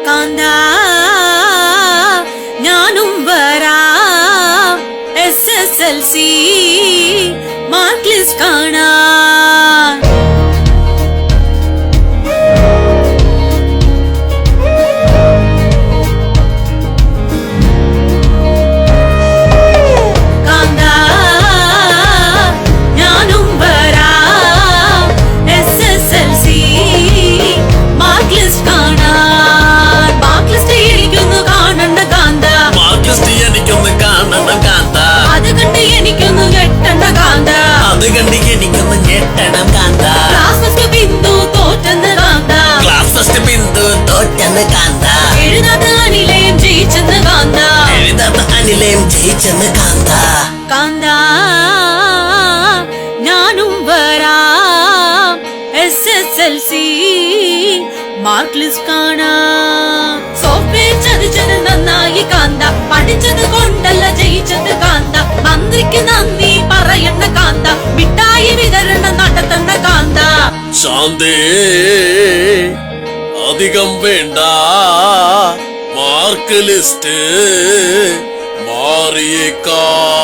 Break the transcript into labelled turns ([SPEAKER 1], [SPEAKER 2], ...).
[SPEAKER 1] കാന്താ ഞാനും വരാം SSLC mark list കാണാൻ. കാന്താ ഞാനും വരാം SSLC മാർക്ക് ലിസ്റ്റ് കാണാൻ. മാർക്ക് ലിസ്റ്റ് എനിക്കൊന്ന് കാണണ്ട കാന്ത,
[SPEAKER 2] മാർക്ക് ലിസ്റ്റ് എനിക്കൊന്ന് കാണണം കാന്ത,
[SPEAKER 1] അത് കണ്ട് എനിക്കൊന്ന് ഞെട്ടണ്ട കാന്ത,
[SPEAKER 2] അത് കണ്ട് എനിക്കൊന്ന് ഞെട്ടണം കാന്ത.
[SPEAKER 1] ക്ലാസ് ഫസ്റ്റ് ബിന്ദു തോറ്റെന്ന് കാന്ത,
[SPEAKER 2] ക്ലാസ് ഫസ്റ്റ് ബിന്ദു തോറ്റെന്ന് കാന്ത,
[SPEAKER 1] എഴുതാത്ത അനിലയും ജയിച്ചെന്ന് കാന്ത,
[SPEAKER 2] എഴുതാത്ത അനിലയും ജയിച്ചെന്ന് കാന്ത.
[SPEAKER 1] കാന്ത ഞാനും വരാം SSLC മാർക്ക് ലിസ്റ്റ് കാണാം. സോഫ്റ്റ്വെയർ ചതിച്ചത് നന്നായി കാന്ത, പഠിച്ചത് കൊണ്ടല്ല ജയിച്ചത് കാന്ത, മന്ത്രിക്ക് നന്ദി പറയണ്ട കാന്ത, മിഠായി വിതരണം നടത്തണ്ട കാന്ത.
[SPEAKER 2] ശാന്തേ അധികം വേണ്ട, മാർക്ക് ലിസ്റ്റ് മാറിയേക്കാം.